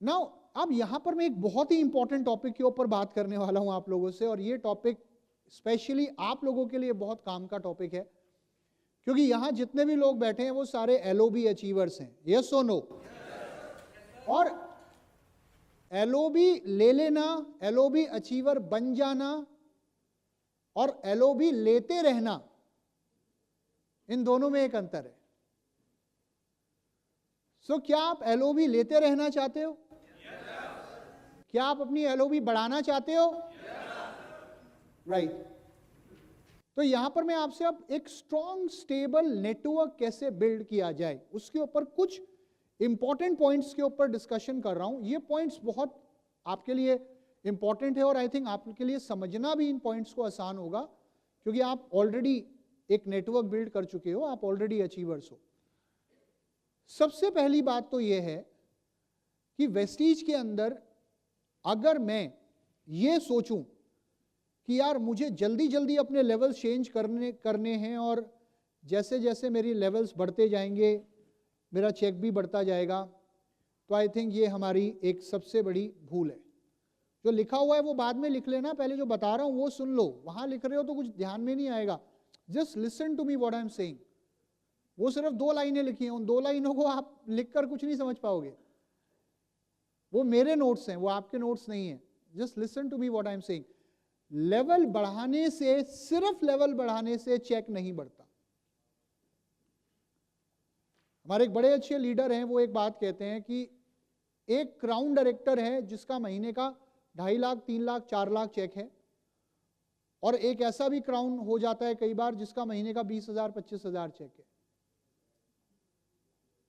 Now अब यहां पर मैं एक बहुत ही इंपॉर्टेंट टॉपिक के ऊपर बात करने वाला हूं आप लोगों से, और ये टॉपिक स्पेशली आप लोगों के लिए बहुत काम का टॉपिक है, क्योंकि यहां जितने भी लोग बैठे हैं वो सारे एलओबी अचीवर्स हैं। यस और नो? और एलओबी ले लेना, एलओबी अचीवर बन जाना और एलओबी लेते रहना, इन दोनों में एक अंतर है। सो क्या आप एलओबी लेते रहना चाहते हो? क्या आप अपनी एलओबी बढ़ाना चाहते हो? राइट। तो यहां पर मैं आपसे अब एक स्ट्रॉन्ग स्टेबल नेटवर्क कैसे बिल्ड किया जाए उसके ऊपर कुछ इंपॉर्टेंट पॉइंट्स के ऊपर डिस्कशन कर रहा हूं। ये पॉइंट्स बहुत आपके लिए इंपॉर्टेंट है और आई थिंक आपके लिए समझना भी इन पॉइंट्स को आसान होगा, क्योंकि आप ऑलरेडी एक नेटवर्क बिल्ड कर चुके हो, आप ऑलरेडी अचीवर्स हो। सबसे पहली बात तो यह है कि वेस्टीज के अंदर अगर मैं ये सोचूं कि यार मुझे जल्दी जल्दी अपने लेवल्स चेंज करने हैं और जैसे जैसे मेरी लेवल्स बढ़ते जाएंगे मेरा चेक भी बढ़ता जाएगा, तो आई थिंक ये हमारी एक सबसे बड़ी भूल है। जो लिखा हुआ है वो बाद में लिख लेना, पहले जो बता रहा हूं वो सुन लो। वहां लिख रहे हो तो कुछ ध्यान में नहीं आएगा। Just listen to me what I am saying. वो सिर्फ 2 लाइनें लिखी हैं, उन 2 लाइनों को आप लिखकर कुछ नहीं समझ पाओगे। वो मेरे नोट्स हैं, वो आपके नोट्स नहीं है। Just listen to me what I am saying. Level बढ़ाने से, सिर्फ लेवल बढ़ाने से चेक नहीं बढ़ता। हमारे एक बड़े अच्छे लीडर हैं, वो एक बात कहते हैं कि एक क्राउन डायरेक्टर है जिसका महीने का 2.5 लाख 3 लाख 4 लाख चेक है, और एक ऐसा भी क्राउन हो जाता है कई बार जिसका महीने का 20,000 25,000 चेक है।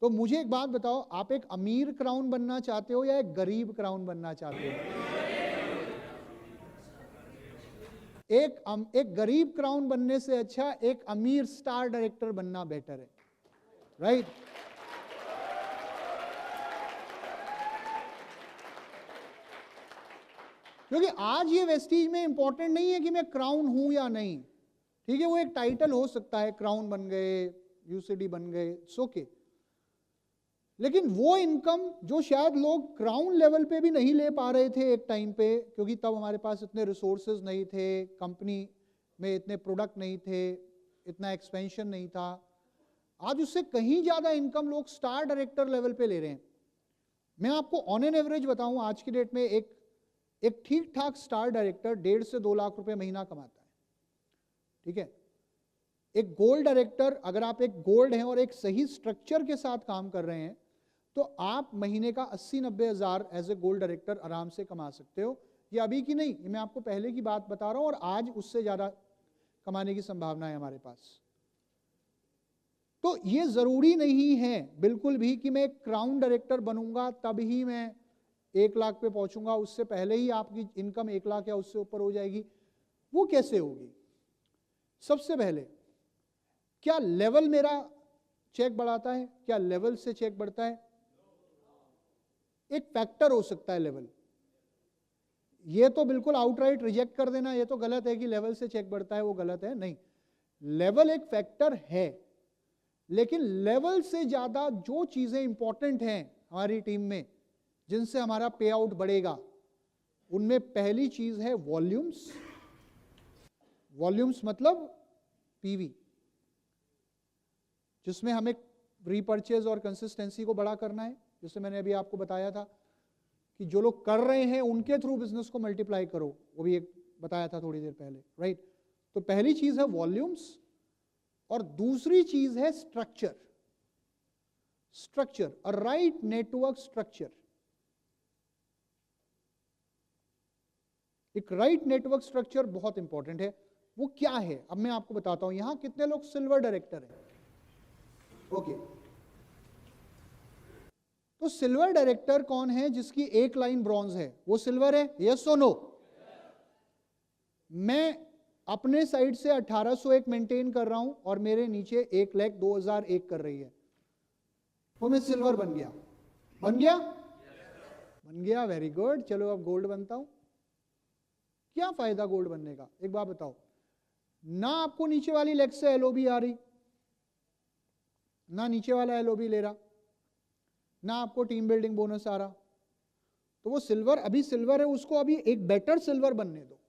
तो मुझे एक बात बताओ, आप एक अमीर क्राउन बनना चाहते हो या एक गरीब क्राउन बनना चाहते हो? एक गरीब क्राउन बनने से अच्छा एक अमीर स्टार डायरेक्टर बनना बेटर है, राइट? क्योंकि आज ये वेस्टीज में इंपॉर्टेंट नहीं है कि मैं क्राउन हूं या नहीं। ठीक है, वो एक टाइटल हो सकता है, क्राउन बन गए, यूसीडी बन गए, इट्स ओके। लेकिन वो इनकम जो शायद लोग क्राउन लेवल पे भी नहीं ले पा रहे थे एक टाइम पे, क्योंकि तब हमारे पास इतने रिसोर्सेज नहीं थे, कंपनी में इतने प्रोडक्ट नहीं थे, इतना एक्सपेंशन नहीं था, आज उससे कहीं ज्यादा इनकम लोग स्टार डायरेक्टर लेवल पे ले रहे हैं। मैं आपको ऑन एन एवरेज बताऊं, आज की डेट में एक ठीक ठाक स्टार डायरेक्टर 1.5 से 2 लाख रुपए महीना कमाता है। ठीक है, एक गोल्ड डायरेक्टर, अगर आप एक गोल्ड हैं और एक सही स्ट्रक्चर के साथ काम कर रहे हैं, तो आप महीने का 80-90 हजार एज ए गोल्ड डायरेक्टर आराम से कमा सकते हो। ये अभी की नहीं, मैं आपको पहले की बात बता रहा हूं, और आज उससे ज्यादा कमाने की संभावना है हमारे पास। तो ये जरूरी नहीं है बिल्कुल भी कि मैं क्राउन डायरेक्टर बनूंगा तब ही मैं 1 लाख पे पहुंचूंगा, उससे पहले ही आपकी इनकम 1 लाख या उससे ऊपर हो जाएगी। वो कैसे होगी? सबसे पहले, क्या लेवल मेरा चेक बढ़ाता है? क्या लेवल से चेक बढ़ता है? एक फैक्टर हो सकता है लेवल। ये तो बिल्कुल आउटराइट रिजेक्ट कर देना, ये तो गलत है कि लेवल से चेक बढ़ता है, वो गलत है। नहीं, लेवल एक फैक्टर है, लेकिन लेवल से ज्यादा जो चीजें इंपॉर्टेंट हैं हमारी टीम में जिनसे हमारा पे आउट बढ़ेगा, उनमें पहली चीज है वॉल्यूम्स। वॉल्यूम्स मतलब पीवी, जिसमें हमें रीपर्चेज और कंसिस्टेंसी को बड़ा करना है। जैसे मैंने अभी आपको बताया था कि जो लोग कर रहे हैं उनके थ्रू बिजनेस को मल्टीप्लाई करो, वो भी एक बताया था थोड़ी देर पहले, राइट? तो पहली चीज है वॉल्यूम्स, और दूसरी चीज है structure. Structure, a right network structure. एक राइट नेटवर्क स्ट्रक्चर बहुत इंपॉर्टेंट है। वो क्या है अब मैं आपको बताता हूं। यहां कितने लोग सिल्वर डायरेक्टर हैं? ओके, तो सिल्वर डायरेक्टर कौन है जिसकी एक लाइन ब्रॉन्ज है? वो सिल्वर है, यस और नो? मैं अपने साइड से 1801 मेंटेन कर रहा हूं और मेरे नीचे 1,02,001 कर रही है, तो मैं सिल्वर बन गया। बन गया? बन गया, वेरी गुड। चलो अब गोल्ड बनता हूं। क्या फायदा गोल्ड बनने का? एक बात बताओ, ना आपको नीचे वाली लेग से एलओबी आ रही, ना नीचे वाला एलओबी ले रहा, ना आपको टीम बिल्डिंग बोनस आ रहा, तो वो सिल्वर अभी सिल्वर है, उसको अभी एक बेटर सिल्वर बनने दो।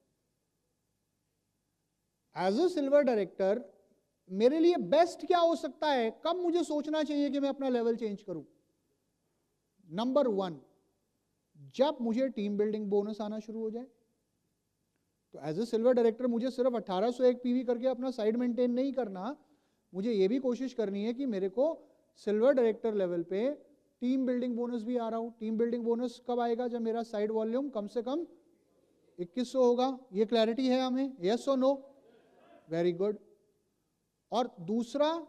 एज अ सिल्वर डायरेक्टर मेरे लिए बेस्ट क्या हो सकता है, कब मुझे सोचना चाहिए कि मैं अपना लेवल चेंज करूं? नंबर 1, जब मुझे टीम बिल्डिंग बोनस आना शुरू हो जाए। तो एज ए सिल्वर डायरेक्टर मुझे सिर्फ 1801 पीवी करके अपना साइड मेंटेन नहीं करना, मुझे ये भी कोशिश करनी है कि मेरे को सिल्वर डायरेक्टर लेवल पे टीम बिल्डिंग बोनस भी आ रहा हूं। टीम बिल्डिंग बोनस कब आएगा? जब मेरा साइड वॉल्यूम कम से कम 2100 होगा। ये क्लैरिटी है हमें? यस और नो? Very good. और दूसरा,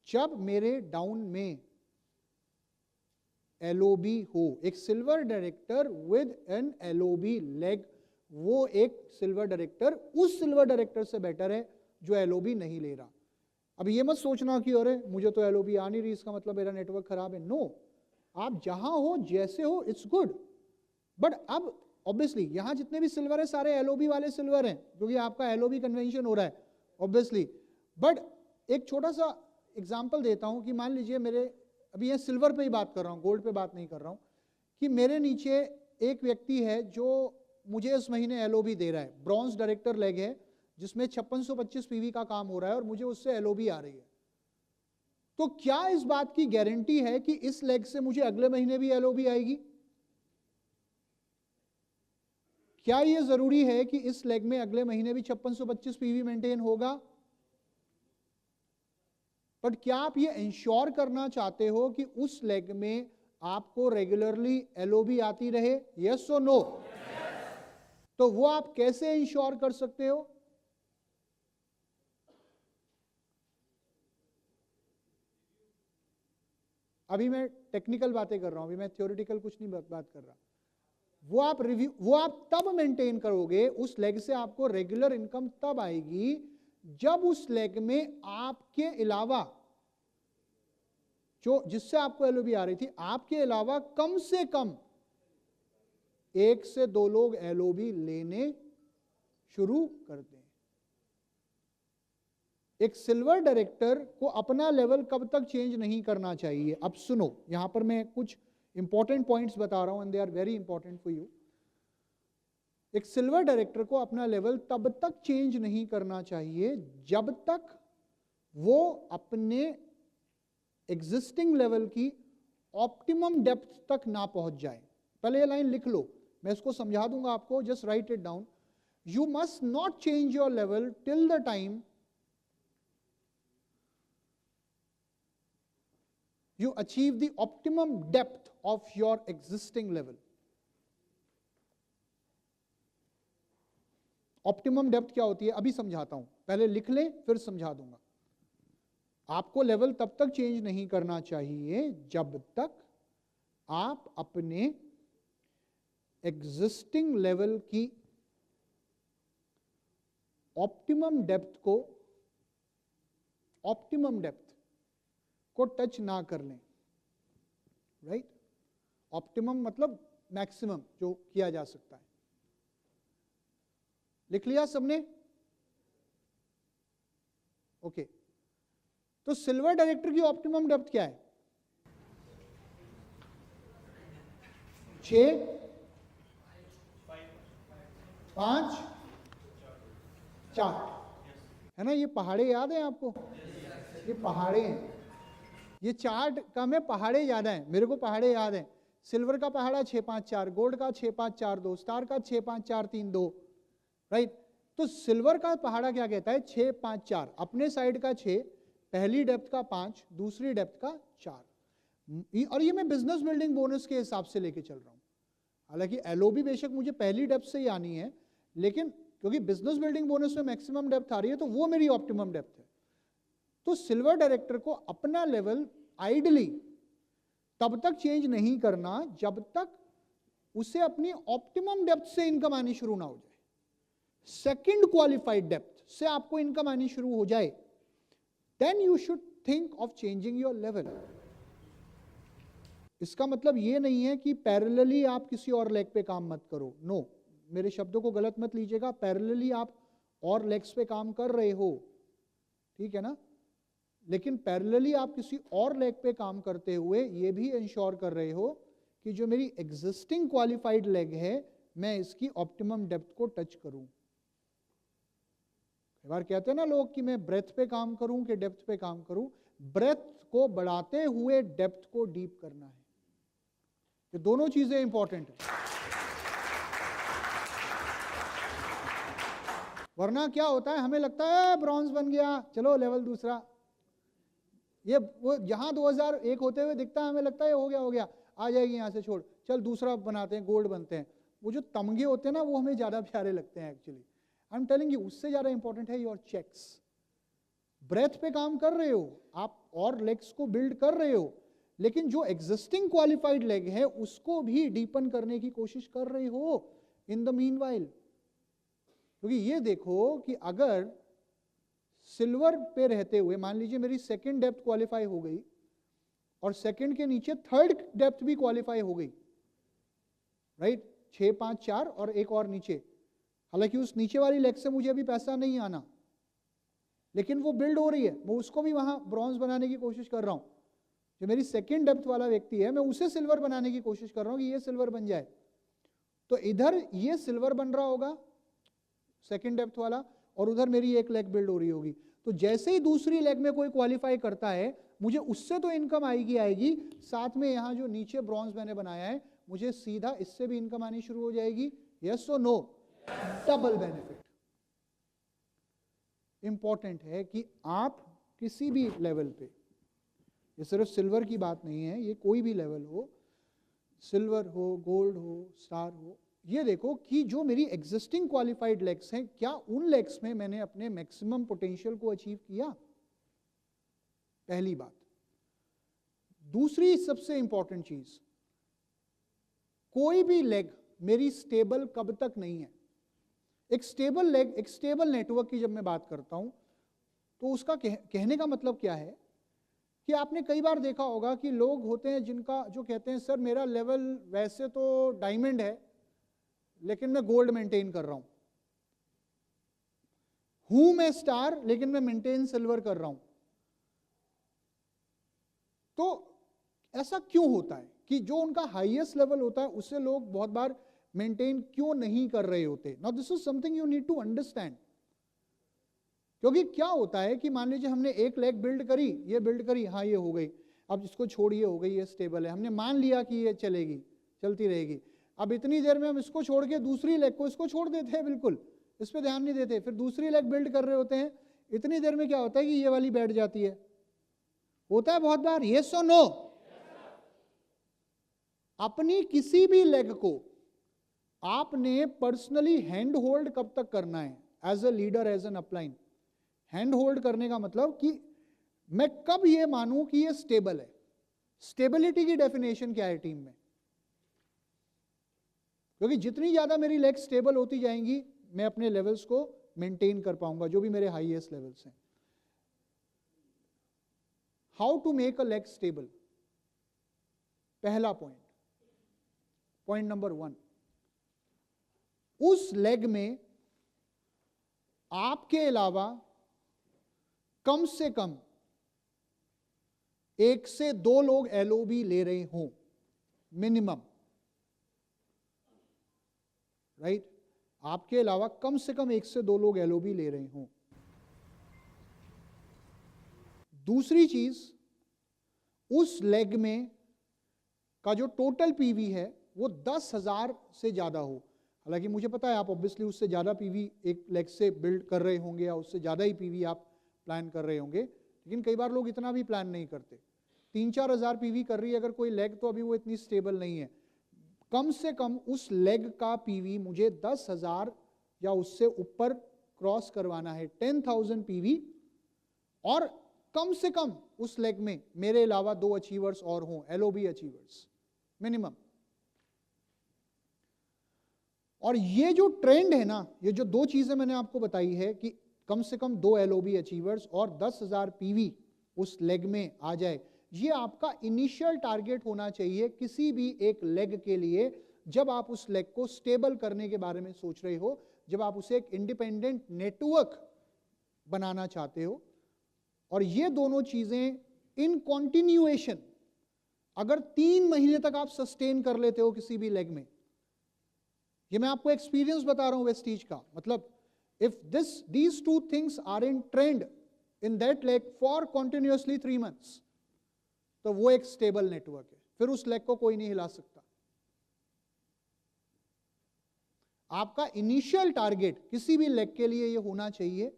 जब मेरे डाउन में एलओबी हो, एक silver director with an LOB leg, वो एक सिल्वर डायरेक्टर उस सिल्वर डायरेक्टर से बेटर है जो एलओबी नहीं ले रहा। अब ये मत सोचना कि अरे मुझे तो एलओबी आ नहीं रही, इसका मतलब मेरा नेटवर्क खराब है। नो, आप जहां हो जैसे हो इट्स गुड। बट अब ऑब्वियसली यहां जितने भी सिल्वर है सारे एलओबी वाले सिल्वर हैं, क्योंकि आपका एलओबी कन्वेंशन हो रहा है ऑब्वियसली। बट एक छोटा सा एग्जांपल देता हूं कि मान लीजिए मेरे, अभी ये सिल्वर पे ही बात कर रहा हूं, गोल्ड पे बात नहीं कर रहा हूं, कि मेरे नीचे एक व्यक्ति है जो मुझे इस महीने एलओबी दे रहा है, ब्रॉन्ज डायरेक्टर लेग है जिसमें 5625 पीवी का काम हो रहा है और मुझे उससे एलओबी आ रही है। तो क्या इस बात की गारंटी है कि इस लेग से मुझे अगले महीने भी एलओबी आएगी? क्या यह जरूरी है कि इस लेग में अगले महीने भी 5625 पीवी मेंटेन होगा? बट क्या आप ये इंश्योर करना चाहते हो कि उस लेग में आपको रेगुलरली एलओबी आती रहे? यस और नो? तो वो आप कैसे इंश्योर कर सकते हो? अभी मैं टेक्निकल बातें कर रहा हूं, अभी मैं थ्योरेटिकल कुछ नहीं बात कर रहा। वो आप तब मेंटेन करोगे, उस लेग से आपको रेगुलर इनकम तब आएगी जब उस लेग में आपके अलावा, जो जिससे आपको एलओबी आ रही थी, आपके अलावा कम से कम 1 से 2 लोग एलओबी लेने शुरू कर दें। एक सिल्वर डायरेक्टर को अपना लेवल कब तक चेंज नहीं करना चाहिए? अब सुनो, यहां पर मैं कुछ इंपॉर्टेंट पॉइंट्स बता रहा हूं and they are very important for you. एक सिल्वर डायरेक्टर को अपना लेवल तब तक चेंज नहीं करना चाहिए जब तक वो अपने एग्जिस्टिंग लेवल की ऑप्टिमम डेप्थ तक ना पहुंच जाए। पहले ये लाइन लिख लो, मैं इसको समझा दूंगा आपको, just right it down. You must not change your level till the time you achieve the optimum depth of your existing level. Optimum depth क्या होती है अभी समझाता हूं, पहले लिख लें फिर समझा दूंगा। आपको लेवल तब तक चेंज नहीं करना चाहिए जब तक आप अपने एग्जिस्टिंग लेवल की ऑप्टिमम डेप्थ को टच ना कर लें। राइट? ऑप्टिमम मतलब मैक्सिमम जो किया जा सकता है। लिख लिया सबने? ओके। तो सिल्वर डायरेक्टर की ऑप्टिमम डेप्थ क्या है? 6, 5, 4 है ना? ये पहाड़े याद है आपको? ये पहाड़े हैं। ये चार्ट का में पहाड़े याद है, मेरे को पहाड़े याद है। सिल्वर का पहाड़ा 6, 5, 4, गोल्ड का 6, 5, 4, 2, स्टार का 6, 5, 4, 3, 2। राइट? तो सिल्वर का पहाड़ा क्या कहता है? 6, 5, 4, अपने साइड का 6, पहली डेप्थ का 5, दूसरी डेप्थ का 4। और ये मैं बिजनेस बिल्डिंग बोनस के हिसाब से लेके चल रहा हूं। हालांकि एलओबी बेशक मुझे पहली डेप्थ से ही आनी है, लेकिन क्योंकि बिजनेस बिल्डिंग बोनस में मैक्सिमम डेप्थ आ रही है तो वो मेरी ऑप्टिमम डेप्थ है। तो सिल्वर डायरेक्टर को अपना लेवल आइडली तब तक चेंज नहीं करना जब तक उसे अपनी ऑप्टिमम डेप्थ से इनकम आनी शुरू ना हो जाए। सेकंड क्वालिफाइड डेप्थ से आपको इनकम आनी शुरू हो जाए, then you should think of changing your level. इसका मतलब ये नहीं है कि पैरेलली आप किसी और लेग पे काम मत करो। नो, मेरे शब्दों को गलत मत लीजिएगा। पैरेलली आप और लेग्स पे काम कर रहे हो, ठीक है ना? लेकिन पैरेलली आप किसी और लेग पे काम करते हुए ये भी इंश्योर कर रहे हो कि जो मेरी एग्जिस्टिंग क्वालिफाइड लेग है मैं इसकी ऑप्टिमम डेप्थ को टच करूं। कई बार कहते हैं ना लोग कि मैं ब्रेथ पे काम करूं कि डेप्थ पे काम करूं। ब्रेथ को बढ़ाते हुए डेप्थ को डीप करना है। ये दोनों चीजें इंपॉर्टेंट है। वरना क्या होता है, हमें लगता है ब्रॉन्ज बन गया, चलो लेवल दूसरा। ये वो जहां 2001 होते हुए दिखता है, हमें लगता है हो गया, आ जाएगी यहां से, छोड़, चल दूसरा बनाते हैं, गोल्ड बनते हैं। वो जो तमगे होते हैं ना, वो हमें ज्यादा प्यारे लगते हैं actually. I am telling you, उससे ज्यादा इंपॉर्टेंट है योर चेक्स। ब्रेथ पे काम कर रहे हो आप और लेग्स को बिल्ड कर रहे हो, लेकिन जो एग्जिस्टिंग क्वालिफाइड लेग है उसको भी डीपन करने की कोशिश कर रहे हो इन द मीनवाइल। क्योंकि ये देखो कि अगर सिल्वर पे रहते हुए मान लीजिए मेरी सेकंड डेप्थ क्वालिफाई हो गई और सेकंड के नीचे थर्ड डेप्थ भी क्वालिफाई हो गई, राइट, 6 5 4 और एक और नीचे। हालांकि उस नीचे वाली लेग से मुझे अभी पैसा नहीं आना, लेकिन वो बिल्ड हो रही है, मैं उसको भी वहां ब्रॉन्ज बनाने की कोशिश कर रहा हूं। जो मेरी सेकंड डेप्थ वाला व्यक्ति है मैं उसे सिल्वर बनाने की कोशिश कर रहा हूं कि ये सिल्वर बन जाए। तो इधर ये सिल्वर बन रहा होगा सेकंड डेप्थ वाला, और उधर मेरी एक लेग बिल्ड हो रही होगी। तो जैसे ही दूसरी लेग में कोई क्वालिफाई करता है, मुझे उससे तो इनकम आएगी, साथ में यहां जो नीचे ब्रॉन्ज मैंने बनाया है मुझे सीधा इससे भी इनकम आनी शुरू हो जाएगी। यस और नो? Double benefit. इंपॉर्टेंट है कि आप किसी भी लेवल पे, ये सिर्फ सिल्वर की बात नहीं है, ये कोई भी लेवल हो, सिल्वर हो, गोल्ड हो, स्टार हो, ये देखो कि जो मेरी एग्जिस्टिंग क्वालिफाइड लेग्स हैं, क्या उन लेग्स में मैंने अपने मैक्सिमम पोटेंशियल को अचीव किया? पहली बात। दूसरी सबसे इंपॉर्टेंट चीज, कोई भी लेग मेरी स्टेबल कब तक नहीं है। एक स्टेबल लेग, एक स्टेबल नेटवर्क की जब मैं बात करता हूं तो उसका कहने का मतलब क्या है कि आपने कई बार देखा होगा कि लोग होते हैं जिनका जो कहते हैं सर मेरा लेवल वैसे तो डायमंड है लेकिन मैं गोल्ड मेंटेन कर रहा हूं मैं स्टार लेकिन मैं मेंटेन सिल्वर कर रहा हूं। तो ऐसा क्यों होता है कि जो उनका हाईएस्ट लेवल होता है उससे लोग बहुत बार मेंटेन क्यों नहीं कर रहे होते? Now this is something you need to understand. क्योंकि क्या होता है कि मान लीजिए हमने एक लेग बिल्ड करी, ये बिल्ड करी, हाँ ये हो गई, अब इसको छोड़िए, हो गई, ये स्टेबल है, हमने मान लिया कि ये चलेगी, चलती रहेगी। अब इतनी देर में हम इसको छोड़ के दूसरी लेग को इसको छोड़ देते हैं, बिल्कुल इस पे ध्यान नहीं देते, फिर दूसरी लेग बिल्ड कर रहे होते हैं। इतनी देर में क्या होता है कि ये वाली बैठ जाती है। होता है बहुत बार, यस और नो? अपनी किसी भी लेग को आपने पर्सनली हैंड होल्ड कब तक करना है? As a leader, as an upline. Hand hold करने का मतलब कि मैं कब ये मानूं कि ये स्टेबल है। स्टेबिलिटी की डेफिनेशन क्या है टीम में? क्योंकि जितनी ज्यादा मेरी लेग स्टेबल होती जाएंगी मैं अपने लेवल्स को मेंटेन कर पाऊंगा, जो भी मेरे हाईएस्ट लेवल्स हैं। How to make a leg stable? पहला पॉइंट, पॉइंट नंबर 1, उस लेग में आपके अलावा कम से कम 1 से 2 लोग एलओबी ले रहे हों, मिनिमम, राइट? आपके अलावा कम से कम 1 से 2 लोग एलओबी ले रहे हों। दूसरी चीज, उस लेग में का जो टोटल पीवी है वो 10,000 से ज्यादा हो। हालांकि मुझे पता है आप ऑब्वियसली उससे ज्यादा पीवी एक लेग से बिल्ड कर रहे होंगे या उससे ज्यादा ही पीवी आप प्लान कर रहे होंगे, लेकिन कई बार लोग इतना भी प्लान नहीं करते। 3-4 हजार पीवी कर रही है अगर कोई लेग, तो अभी वो इतनी स्टेबल नहीं है। कम से कम उस लेग का पीवी मुझे 10,000 या उससे ऊपर क्रॉस करवाना है, 10,000 पीवी, और कम से कम उस लेग में मेरे अलावा 2 अचीवर्स और हों, एलओबी अचीवर्स मिनिमम। और ये जो ट्रेंड है ना, ये जो 2 चीजें मैंने आपको बताई है कि कम से कम 2 एलओबी अचीवर्स और 10,000 पीवी उस लेग में आ जाए, ये आपका इनिशियल टारगेट होना चाहिए किसी भी एक लेग के लिए। जब आप उस लेग को स्टेबल करने के बारे में सोच रहे हो, जब आप उसे एक इंडिपेंडेंट नेटवर्क बनाना चाहते हो, और ये दोनों चीजें इन कॉन्टिन्यूएशन अगर 3 महीने तक आप सस्टेन कर लेते हो किसी भी लेग में, ये मैं आपको एक्सपीरियंस बता रहा हूं वेस्टीज का, मतलब if these two things are in trend in that leg for continuously 3 months, तो वो एक स्टेबल नेटवर्क है, फिर उस लेग को कोई नहीं हिला सकता। आपका इनिशियल टारगेट किसी भी लेग के लिए ये होना चाहिए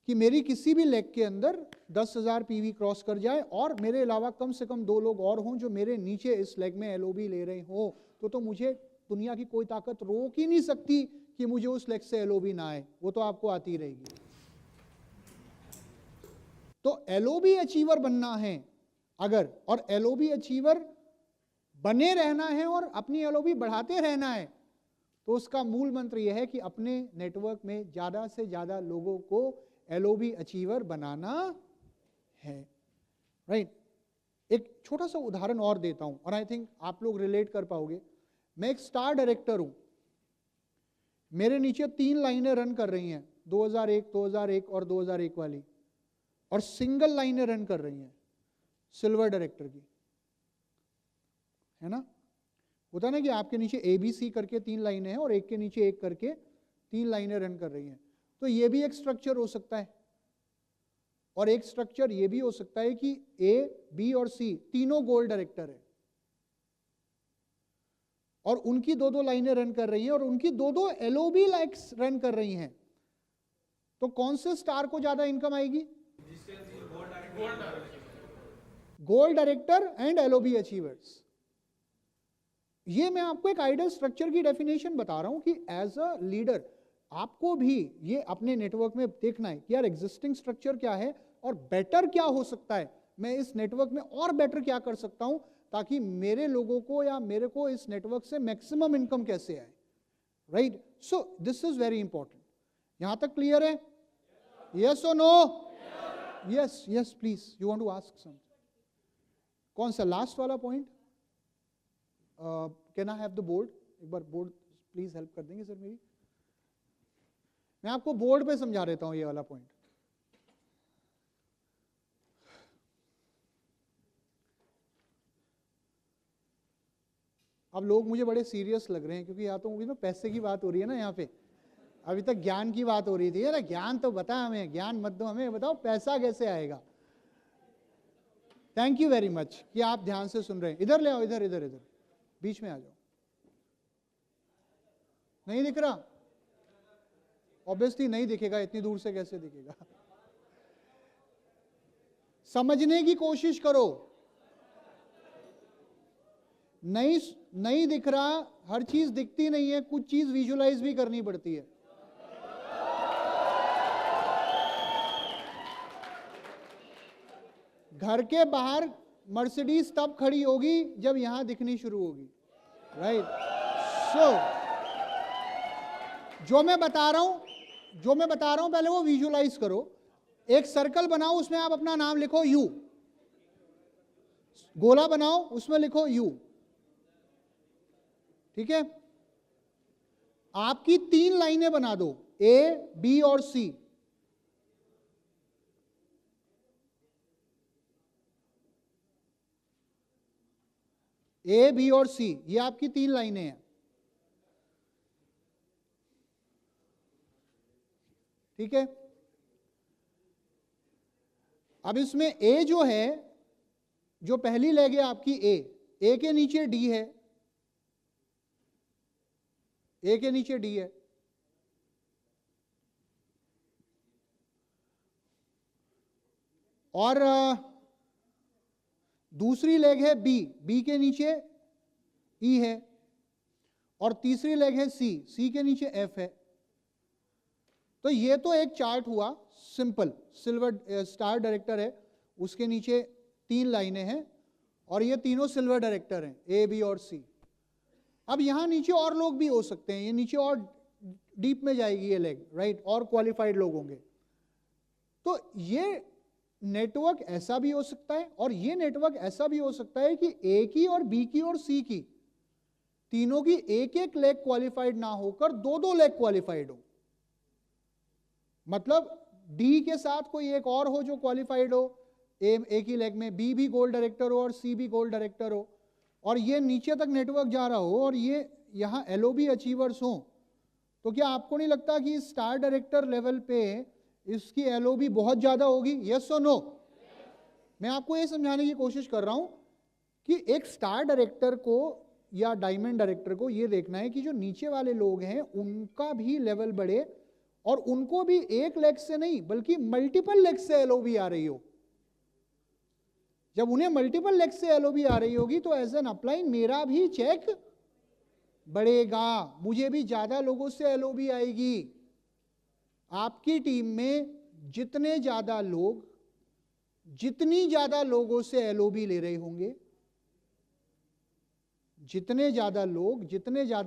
कि मेरी किसी भी लेग के अंदर 10,000 पीवी क्रॉस कर जाए और मेरे अलावा कम से कम 2 लोग और हों जो मेरे नीचे इस लेग में एलओबी ले रहे हो, तो मुझे दुनिया की कोई ताकत रोक ही नहीं सकती कि मुझे उस लेग से एलओबी ना आए, वो तो आपको आती रहेगी। तो एलओबी अचीवर बनना है अगर, और एलओबी अचीवर बने रहना है और अपनी एलओबी बढ़ाते रहना है, तो उसका मूल मंत्र यह है कि अपने नेटवर्क में ज्यादा से ज्यादा लोगों को एलओबी अचीवर बनाना है, राइट। एक छोटा सा उदाहरण और देता हूं और आई थिंक आप लोग रिलेट कर पाओगे। मैं एक स्टार डायरेक्टर हूं, मेरे नीचे 3 लाइनें रन कर रही हैं, 2001, 2001 और 2001 वाली, और सिंगल लाइनें रन कर रही हैं सिल्वर डायरेक्टर की, है ना। होता ना कि आपके नीचे ABC करके 3 लाइनें हैं और एक के नीचे एक करके 3 लाइनें रन कर रही हैं, तो ये भी एक स्ट्रक्चर हो सकता है। और एक स्ट्रक्चर ये भी हो सकता है कि A, B और C तीनों गोल्ड डायरेक्टर है और उनकी 2-2 लाइनें रन कर रही हैं और उनकी 2-2 LOB लाइक्स रन कर रही हैं, तो कौन से स्टार को ज्यादा इनकम आएगी? Gold director and LOB achievers. ये मैं आपको एक आइडियल स्ट्रक्चर की डेफिनेशन बता रहा हूं कि एज अ लीडर आपको भी ये अपने नेटवर्क में देखना है कि यार एग्जिस्टिंग स्ट्रक्चर क्या है और बेटर क्या हो सकता है, मैं इस नेटवर्क में और बेटर क्या कर सकता हूं ताकि मेरे लोगों को या मेरे को इस नेटवर्क से मैक्सिमम इनकम कैसे आए, right. So this is very important. यहां तक क्लियर है? यस और no? Yes yes please, you want to ask something. कौन सा लास्ट वाला point? Can I have the board? एक बार बोर्ड प्लीज हेल्प कर देंगे सर मेरी? मैं आपको बोर्ड पे समझा देता हूं ये वाला पॉइंट। अब लोग मुझे बड़े सीरियस लग रहे हैं क्योंकि या तो मुझे ना पैसे की बात हो रही है ना यहाँ पे, अभी तक ज्ञान की बात हो रही थी। ना ज्ञान तो बता हमें, ज्ञान मत दो हमें, बताओ पैसा कैसे आएगा। थैंक यू वेरी मच कि आप ध्यान से सुन रहे हैं। इधर ले आओ, इधर इधर इधर बीच में आ जाओ। नहीं दिख रहा? ऑब्वियसली नहीं दिखेगा, इतनी दूर से कैसे दिखेगा। समझने की कोशिश करो। नहीं दिख रहा, हर चीज दिखती नहीं है, कुछ चीज विजुलाइज भी करनी पड़ती है। घर के बाहर मर्सिडीज तब खड़ी होगी जब यहां दिखनी शुरू होगी, राइट। सो जो मैं बता रहा हूं पहले वो विजुलाइज करो। एक सर्कल बनाओ, उसमें आप अपना नाम लिखो यू। गोला बनाओ, उसमें लिखो यू, ठीक है। आपकी 3 लाइनें बना दो, A, B और C। A, B और C, ये आपकी 3 लाइनें हैं, ठीक है। अब इसमें A जो है, जो पहली लेग है आपकी A के नीचे D है, A के नीचे D है, और दूसरी लेग है B के नीचे E है, और तीसरी लेग है C के नीचे F है। तो ये तो एक चार्ट हुआ सिंपल, सिल्वर स्टार डायरेक्टर है, उसके नीचे 3 लाइनें हैं और ये तीनों सिल्वर डायरेक्टर हैं, A, B और C। अब यहां नीचे और लोग भी हो सकते हैं, ये नीचे और डीप में जाएगी ये लेग, राइट, और क्वालिफाइड लोग होंगे। तो ये नेटवर्क ऐसा भी हो सकता है और ये नेटवर्क ऐसा भी हो सकता है कि A की और B की और C की तीनों की एक लेग क्वालिफाइड ना होकर 2-2 लेग क्वालिफाइड हो। मतलब D के साथ कोई एक और हो जो क्वालिफाइड हो, ए एक ही लेग में, बी भी गोल डायरेक्टर हो और सी भी गोल डायरेक्टर हो, और ये नीचे तक नेटवर्क जा रहा हो और ये यहाँ एलओबी अचीवर्स हो, तो क्या आपको नहीं लगता कि स्टार डायरेक्टर लेवल पे इसकी एलओबी बहुत ज्यादा होगी? यस और नो? मैं आपको ये समझाने की कोशिश कर रहा हूं कि एक स्टार डायरेक्टर को या डायमंड डायरेक्टर को ये देखना है कि जो नीचे वाले लोग हैं उनका भी लेवल बढ़े और उनको भी एक लेग से नहीं बल्कि मल्टीपल लेग से एलओबी आ रही हो। जब उन्हें मल्टीपल लेग से एलओबी आ रही होगी तो एज एन अपलाइन मेरा भी चेक बढ़ेगा, मुझे भी ज्यादा लोगों से एलओबी आएगी। आपकी टीम में जितने ज्यादा लोग जितनी ज्यादा लोगों से एलओबी ले रहे होंगे, जितने ज्यादा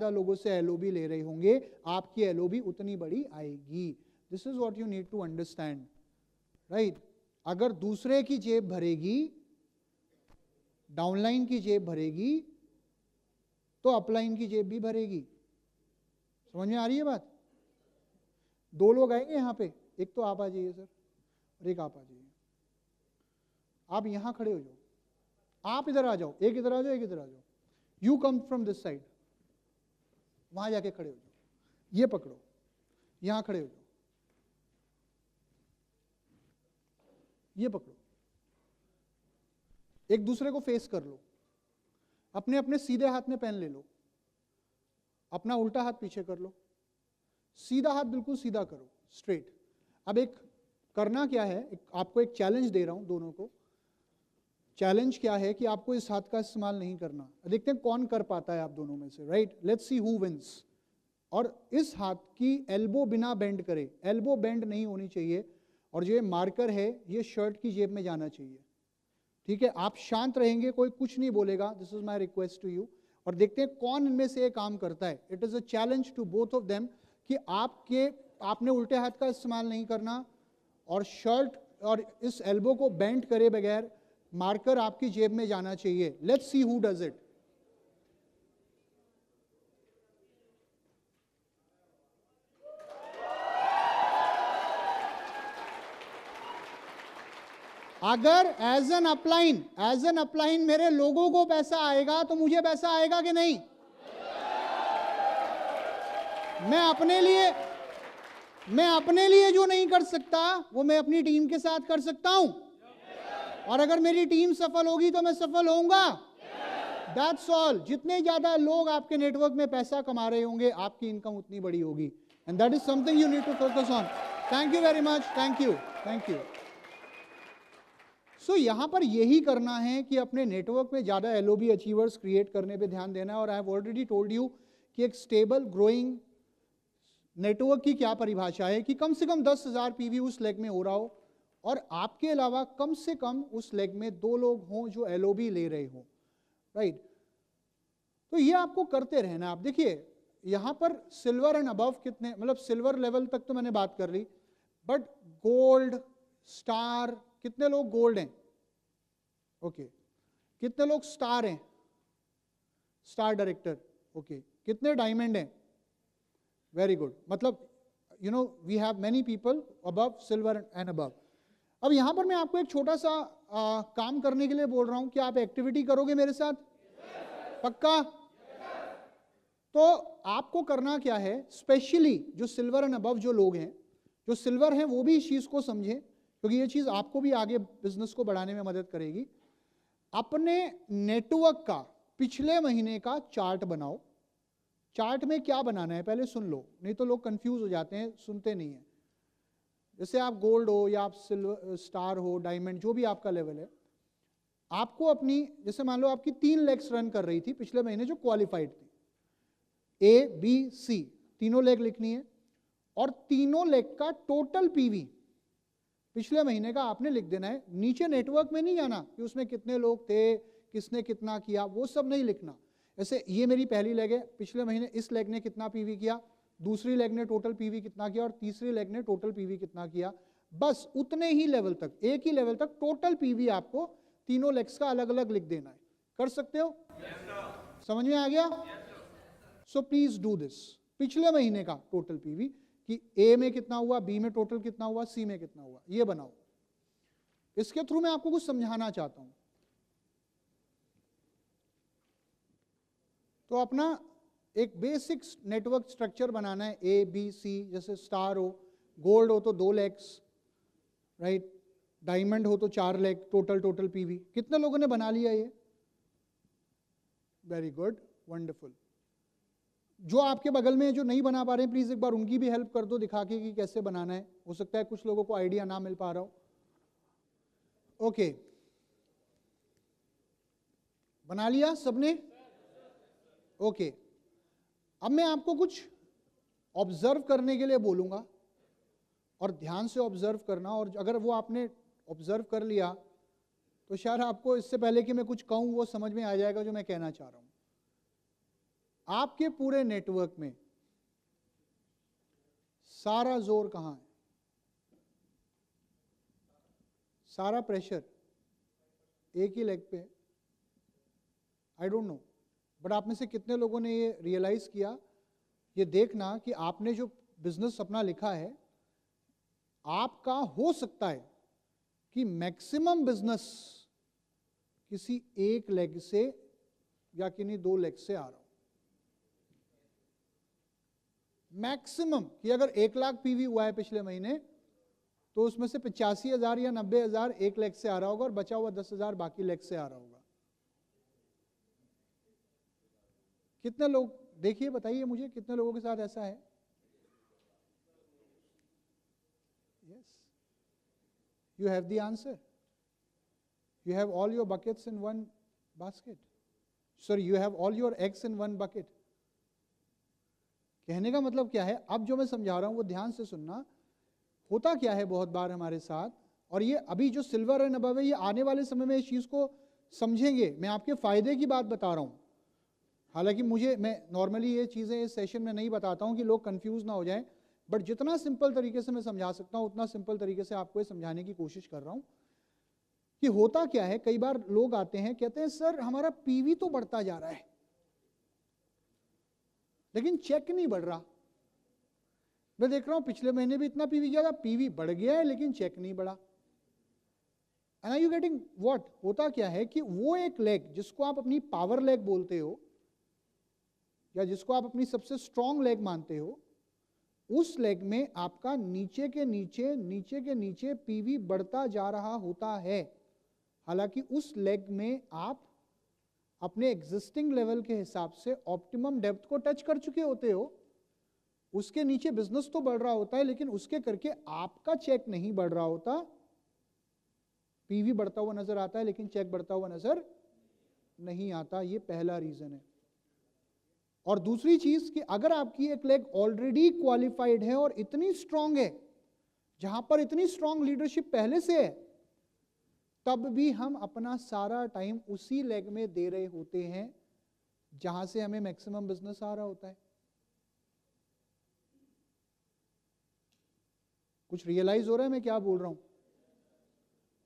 लोगों से एलओबी ले रहे होंगे, आपकी एलओबी उतनी बड़ी आएगी। This is what you need to understand, right? अगर दूसरे की जेब भरेगी, डाउनलाइन की जेब भरेगी, तो अपलाइन की जेब भी भरेगी। समझ में आ रही है बात? दो लोग आएंगे यहां पे, एक तो आप आ जाइए सर और एक आप आ जाइए। आप यहां खड़े हो जाओ, आप इधर आ जाओ, एक इधर आ जाओ, एक इधर आ जाओ। You come from this side, वहां जाके खड़े हो जाओ, ये पकड़ो, यहां खड़े हो जाओ, ये पकड़ो, एक दूसरे को फेस कर लो, अपने अपने सीधे हाथ में पेन ले लो, अपना उल्टा हाथ पीछे कर लो, सीधा हाथ बिल्कुल सीधा करो, स्ट्रेट। अब एक करना क्या है, आपको एक चैलेंज दे रहा हूं दोनों को। चैलेंज क्या है कि आपको इस हाथ का इस्तेमाल नहीं करना। देखते हैं कौन कर पाता है आप दोनों में से, right? Let's see who wins. और इस हाथ की एल्बो बिना बेंड करे, एल्बो बेंड नहीं होनी चाहिए, और जो ये मार्कर है ये शर्ट की जेब में जाना चाहिए, ठीक है? आप शांत रहेंगे, कोई कुछ नहीं बोलेगा, this is my request to you. और देखते हैं कौन इनमें से ये काम करता है। It is a challenge to both of them कि आपने उल्टे हाथ का इस्तेमाल नहीं करना, और शर्ट और इस एल्बो को बेंड करे बगैर मार्कर आपकी जेब में जाना चाहिए। Let's see who does it. अगर एज एन अपलाइन मेरे लोगों को पैसा आएगा तो मुझे पैसा आएगा कि नहीं? मैं अपने लिए जो नहीं कर सकता वो मैं अपनी टीम के साथ कर सकता हूं, और अगर मेरी टीम सफल होगी तो मैं सफल होऊंगा। That's all. जितने ज्यादा लोग आपके नेटवर्क में पैसा कमा रहे होंगे, आपकी इनकम उतनी बड़ी होगी, and that is something you need to focus on. Thank you very much, thank you. So यहां पर यही करना है कि अपने नेटवर्क में ज्यादा एलओबी अचीवर्स क्रिएट करने पे ध्यान देना है। और I have already told you कि एक स्टेबल ग्रोइंग नेटवर्क की क्या परिभाषा है कि कम से कम 10,000 पीवी उस लेग में हो रहा हो, और आपके अलावा कम से कम उस लेग में 2 लोग हों जो एलओबी ले रहे हो, राइट? तो ये आपको करते रहना। आप देखिए यहां पर सिल्वर एंड अबव कितने, मतलब सिल्वर लेवल तक तो मैंने बात कर ली, बट गोल्ड, स्टार, कितने लोग गोल्ड हैं? ओके। कितने लोग स्टार हैं? Star director, okay. कितने डायमंड हैं? Very good. मतलब we have many people above silver and above. अब यहां पर मैं आपको एक छोटा सा काम करने के लिए बोल रहा हूं कि आप एक्टिविटी करोगे मेरे साथ? पक्का? तो आपको करना क्या है, स्पेशली जो सिल्वर एंड अबव जो लोग हैं, जो सिल्वर हैं वो भी इस चीज को समझें, क्योंकि ये चीज आपको भी आगे बिजनेस को बढ़ाने में मदद करेगी। अपने नेटवर्क का पिछले महीने का चार्ट बनाओ। चार्ट में क्या बनाना है पहले सुन लो, नहीं तो लोग कंफ्यूज हो जाते हैं, सुनते नहीं है। जैसे आप गोल्ड हो या आप सिल्वर, स्टार हो, डायमंड, जो भी आपका लेवल है, आपको अपनी, जैसे मान लो आपकी 3 लेग्स रन कर रही थी पिछले महीने जो क्वालिफाइड थी, ए बी सी, तीनों लेग लिखनी है, और तीनों लेग का टोटल पीवी पिछले महीने का आपने लिख देना है। नीचे नेटवर्क में नहीं जाना कि उसमें कितने लोग थे, किसने कितना किया, वो सब नहीं लिखना। जैसे ये मेरी पहली लेग है, पिछले महीने इस लेग ने कितना पीवी किया, दूसरी लेग ने टोटल पीवी कितना किया, और तीसरी लेग ने टोटल पीवी कितना किया, बस उतने ही लेवल तक, एक ही लेवल तक टोटल पीवी आपको तीनों लेग्स का अलग अलग लिख देना है। कर सकते हो? समझ में आ गया? So please do this. पिछले महीने का टोटल पीवी कि ए में कितना हुआ, बी में टोटल कितना हुआ, सी में कितना हुआ, ये बनाओ। इसके थ्रू मैं आपको कुछ समझाना चाहता हूं। तो अपना एक बेसिक नेटवर्क स्ट्रक्चर बनाना है, ए बी सी, जैसे स्टार हो, गोल्ड हो तो 2 लेग्स, राइट, डायमंड हो तो 4 लेग, टोटल पीवी। कितने लोगों ने बना लिया ये? Very good, wonderful. जो आपके बगल में जो नहीं बना पा रहे हैं, प्लीज एक बार उनकी भी हेल्प कर दो दिखा के कि कैसे बनाना है। हो सकता है कुछ लोगों को आइडिया ना मिल पा रहा हो। ओके, बना लिया सबने? ओके, अब मैं आपको कुछ ऑब्जर्व करने के लिए बोलूंगा और ध्यान से ऑब्जर्व करना, और अगर वो आपने ऑब्जर्व कर लिया तो शायद आपको इससे पहले कि मैं कुछ कहूं वो समझ में आ जाएगा जो मैं कहना चाह रहा हूं। आपके पूरे नेटवर्क में सारा जोर कहां है? सारा प्रेशर एक ही लेग पे? आई डोंट नो, बट आप में से कितने लोगों ने ये रियलाइज किया? ये देखना कि आपने जो बिजनेस अपना लिखा है, आपका हो सकता है कि मैक्सिमम बिजनेस किसी एक लेग से या किन्हीं 2 लेग से आ रहा हो। मैक्सिमम कि अगर 1 लाख पीवी हुआ है पिछले महीने, तो उसमें से 85,000 या 90,000 एक लेग से आ रहा होगा और बचा हुआ 10,000 बाकी लेग से आ रहा होगा। कितने लोग, देखिए बताइए मुझे, कितने लोगों के साथ ऐसा है? Yes, you have the answer. You have all your buckets in one basket. Sorry, you have all your eggs in one bucket. कहने का मतलब क्या है? अब जो मैं समझा रहा हूं वो ध्यान से सुनना। होता क्या है बहुत बार हमारे साथ, और ये अभी जो सिल्वर एंड अबव है, ये आने वाले समय में इस चीज को समझेंगे। मैं आपके फायदे की बात बता रहा हूं। हालांकि मैं नॉर्मली ये चीजें इस सेशन में नहीं बताता हूं कि लोग कंफ्यूज ना हो जाएं, बट जितना सिंपल तरीके से मैं समझा सकता हूं उतना सिंपल तरीके से आपको ये समझाने की कोशिश कर रहा हूं कि होता क्या है। कई बार लोग आते हैं, कहते हैं सर हमारा पीवी तो बढ़ता जा रहा है लेकिन चेक नहीं बढ़ रहा। मैं देख रहा हूं पिछले महीने भी इतना पीवी गया था, पीवी बढ़ गया है लेकिन चेक नहीं बढ़ा। And are you getting what? होता क्या है कि वो एक लेग जिसको आप अपनी पावर लेग बोलते हो या जिसको आप अपनी सबसे स्ट्रॉन्ग लेग मानते हो, उस लेग में आपका नीचे के नीचे पीवी बढ़ता जा रहा होता है। हालांकि उस लेग में आप अपने एग्जिस्टिंग लेवल के हिसाब से ऑप्टिमम डेप्थ को टच कर चुके होते हो। उसके नीचे बिजनेस तो बढ़ रहा होता है लेकिन उसके करके आपका चेक नहीं बढ़ रहा होता। पीवी बढ़ता हुआ नजर आता है लेकिन चेक बढ़ता हुआ नजर नहीं आता। ये पहला रीजन है। और दूसरी चीज कि अगर आपकी एक लेग ऑलरेडी क्वालिफाइड है और इतनी स्ट्रांग है, जहां पर इतनी स्ट्रांग लीडरशिप पहले से है, तब भी हम अपना सारा टाइम उसी लेग में दे रहे होते हैं जहां से हमें मैक्सिमम बिजनेस आ रहा होता है। कुछ रियलाइज हो रहा है मैं क्या बोल रहा हूं?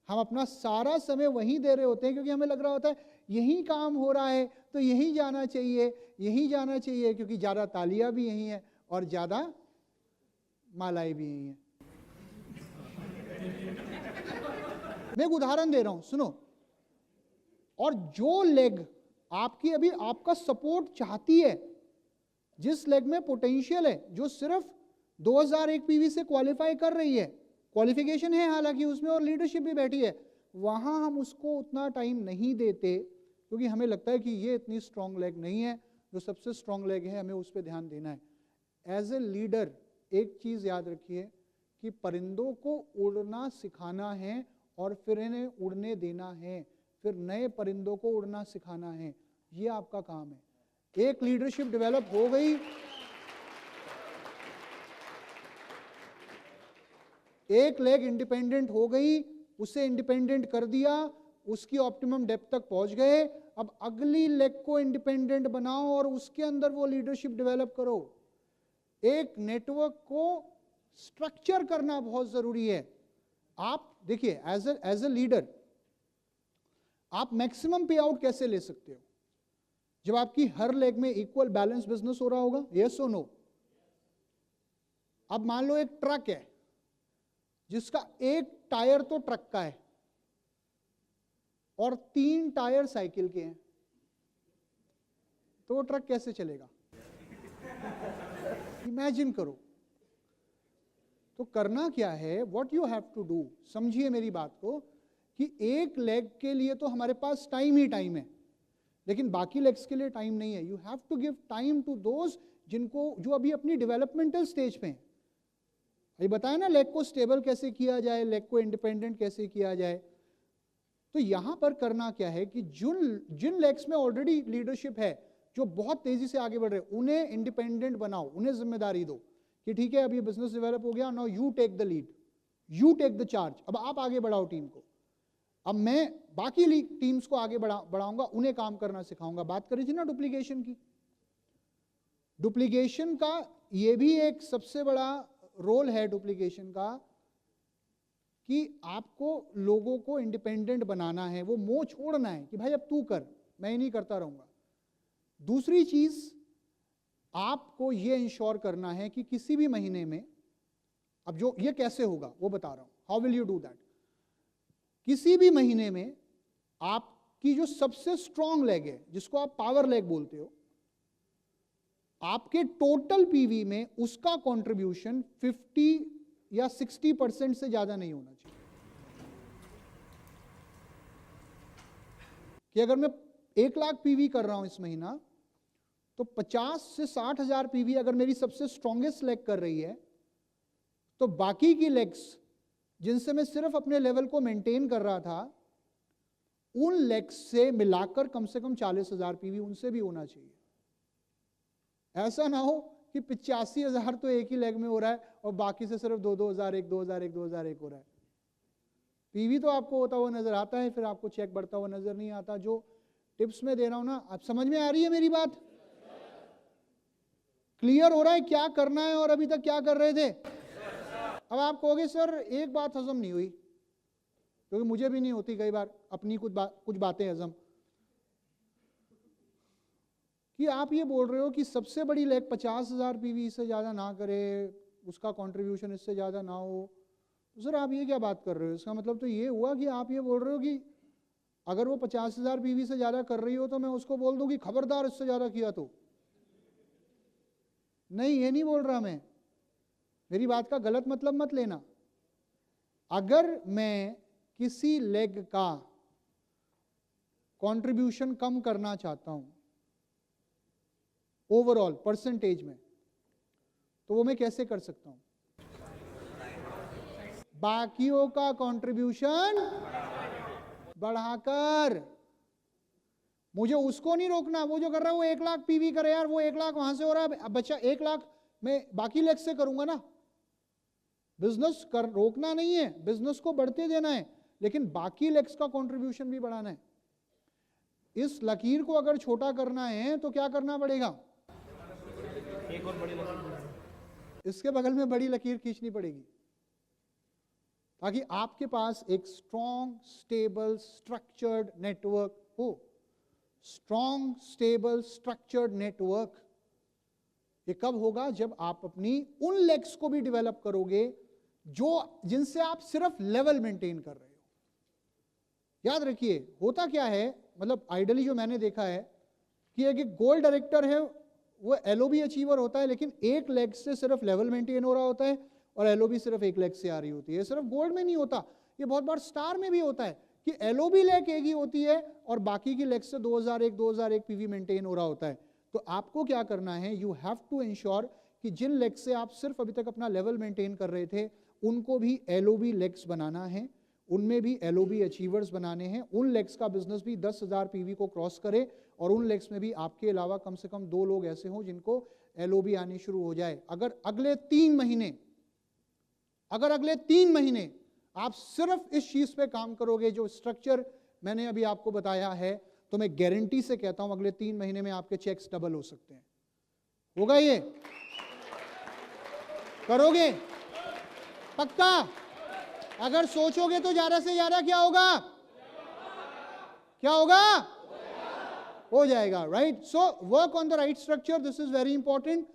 हम अपना सारा समय वहीं दे रहे होते हैं क्योंकि हमें लग रहा होता है यही काम हो रहा है तो यही जाना चाहिए, क्योंकि ज्यादा तालियां भी यही है और ज्यादा मालाएं भी यही है। मैं एक उदाहरण दे रहा हूं, सुनो। और जो लेग आपकी अभी आपका सपोर्ट चाहती है, जिस लेग में पोटेंशियल है, जो सिर्फ 2001 पीवी से क्वालिफाई कर रही है, क्वालिफिकेशन है हालांकि उसमें और लीडरशिप भी बैठी है, वहां हम उसको उतना टाइम नहीं देते क्योंकि हमें लगता है कि ये इतनी स्ट्रांग लेग नहीं है। जो सबसे स्ट्रांग लेग है हमें उस पर ध्यान देना है। एज ए लीडर एक चीज याद रखिए कि परिंदों को उड़ना सिखाना है और फिर इन्हें उड़ने देना है, फिर नए परिंदों को उड़ना सिखाना है। ये आपका काम है। एक लीडरशिप डेवलप हो गई, एक लेग इंडिपेंडेंट हो गई, उसे इंडिपेंडेंट कर दिया, उसकी ऑप्टिमम डेप्थ तक पहुंच गए। अब अगली लेग को इंडिपेंडेंट बनाओ और उसके अंदर वो लीडरशिप डेवलप करो। एक नेटवर्क को स्ट्रक्चर करना बहुत जरूरी है। आप देखिए एज ए लीडर आप मैक्सिमम पे आउट कैसे ले सकते हो? जब आपकी हर लेग में इक्वल बैलेंस बिजनेस हो रहा होगा। यस और नो? अब मान लो एक ट्रक है जिसका एक टायर तो ट्रक का है, और 3 टायर साइकिल के हैं, तो वो ट्रक कैसे चलेगा? इमेजिन करो। तो करना क्या है, what you have to do, समझिए मेरी बात को, कि एक लेग के लिए तो हमारे पास टाइम ही टाइम है, लेकिन बाकी लेग्स के लिए टाइम नहीं है। You have to give time to those जिनको, जो अभी अपनी डेवलपमेंटल स्टेज पे हैं। ये बताया ना, लेग को स्टेबल कैसे किया जाए, लेग को इंडिपेंडेंट कैसे किया जाए। तो यहां पर करना क्या है कि जिन लेग्स में ऑलरेडी लीडरशिप है, जो बहुत तेजी से आगे बढ़ रहे, उन्हें इंडिपेंडेंट बनाओ, उन्हें जिम्मेदारी दो कि ठीक है अब ये बिजनेस डेवलप हो गया, now you take the lead, you take the charge, अब आप आगे बढ़ाओ टीम को। अब मैं बाकी टीम्स को आगे बढ़ाऊंगा, उन्हें काम करना सिखाऊंगा। बात करी थी ना डुप्लीकेशन की। डुप्लीकेशन का ये भी एक सबसे बड़ा रोल है डुप्लीकेशन का, कि आपको लोगों को इंडिपेंडेंट बनाना है, वो मोह छोड़ना है कि भाई अब तू कर, मैं ही नहीं करता रहूंगा। दूसरी चीज, आपको ये इंश्योर करना है कि किसी भी महीने में, अब जो ये कैसे होगा वो बता रहा हूं, how will you do that. किसी भी महीने में आपकी जो सबसे स्ट्रॉन्ग लेग है, जिसको आप पावर लेग बोलते हो, आपके टोटल पीवी में उसका कंट्रीब्यूशन 50 या 60% से ज्यादा नहीं होना चाहिए। कि अगर मैं 1 लाख पीवी कर रहा हूं इस महीना, तो 50 से 60 हजार पीवी अगर मेरी सबसे स्ट्रॉन्गेस्ट लेग कर रही है, तो बाकी की लेग्स जिनसे मैं सिर्फ अपने लेवल को मेंटेन कर रहा था, उन लेग्स से मिलाकर कम से कम 40 हजार पीवी उनसे भी होना चाहिए। ऐसा ना हो कि 85 हजार तो एक ही लेग में हो रहा है और बाकी से सिर्फ 2-2,001, 2,001, 2,001 हो रहा है। पीवी तो आपको होता हुआ नजर आता है, फिर आपको चेक बढ़ता हुआ नजर नहीं आता। जो टिप्स में दे रहा हूं ना, आप समझ में आ रही है मेरी बात? क्लियर हो रहा है क्या करना है और अभी तक क्या कर रहे थे? अब आप कहोगे सर एक बात हजम नहीं हुई, क्योंकि मुझे भी नहीं होती कई बार अपनी कुछ बातें हजम, कि आप ये बोल रहे हो कि सबसे बड़ी लेग 50,000 पीवी से ज्यादा ना करे, उसका कंट्रीब्यूशन इससे ज्यादा ना हो। तो सर आप ये क्या बात कर रहे हो? इसका मतलब तो ये हुआ कि आप ये बोल रहे हो कि अगर वो 50,000 पीवी से ज्यादा कर रही हो तो मैं उसको बोल दूं कि खबरदार इससे ज्यादा किया तो। नहीं, ये नहीं बोल रहा मैं, मेरी बात का गलत मतलब मत लेना। अगर मैं किसी लेग का कंट्रीब्यूशन कम करना चाहता हूं ओवरऑल परसेंटेज में, तो वो मैं कैसे कर सकता हूं? बाकियों का कंट्रीब्यूशन बढ़ाकर। मुझे उसको नहीं रोकना, वो जो कर रहा है वो 1 लाख पीवी करे यार, वो 1 लाख वहां से हो रहा है, अब बच्चा 1 लाख मैं बाकी लेग से करूंगा ना। बिजनेस कर रोकना नहीं है, बिजनेस को बढ़ते देना है, लेकिन बाकी लेग्स का कंट्रीब्यूशन भी बढ़ाना है। इस लकीर को अगर छोटा करना है तो क्या करना पड़ेगा? एक और बड़ी लकीर, इसके बगल में बड़ी लकीर खींचनी पड़ेगी, ताकि आपके पास एक स्ट्रॉन्ग स्टेबल स्ट्रक्चर्ड नेटवर्क हो। स्ट्रॉन्ग स्टेबल स्ट्रक्चर्ड नेटवर्क ये कब होगा? जब आप अपनी उन लेग्स को भी डेवलप करोगे जिनसे आप सिर्फ लेवल मेंटेन कर रहे हो। याद रखिए होता क्या है, मतलब आइडियली जो मैंने देखा है कि एक गोल डायरेक्टर है, वो एलओबी अचीवर होता है, लेकिन एक लेग से सिर्फ लेवल मेंटेन हो रहा होता है और एलओबी सिर्फ एक लेग से आ रही होती है। सिर्फ गोल्ड में नहीं होता, ये बहुत बार स्टार में भी होता है कि एलओबी लेग एक ही होती है और बाकी की लेग से 2001 पीवी मेंटेन हो रहा होता है। तो आपको क्या करना है, यू हैव टू इंश्योर कि जिन लेग से आप सिर्फ अभी तक अपना लेवल मेंटेन कर रहे थे, उनको भी एलओबी लेग्स बनाना है, उनमें भी एलओबी अचीवर्स बनाने हैं। उन लेग्स का बिजनेस भी 10,000 पीवी को क्रॉस करे और उन लेग्स में भी आपके अलावा कम से कम 2 लोग ऐसे हों जिनको एलओबी आनी शुरू हो जाए। अगर अगले 3 महीने आप सिर्फ इस चीज पे काम करोगे, जो स्ट्रक्चर मैंने अभी आपको बताया है, तो मैं गारंटी से कहता हूं अगले 3 महीने में आपके चेक्स डबल हो सकते हैं। होगा ये? करोगे? पक्का? अगर सोचोगे तो ज्यादा से ज्यादा क्या होगा? क्या होगा? हो जाएगा, right? So work on the right structure, this is very important.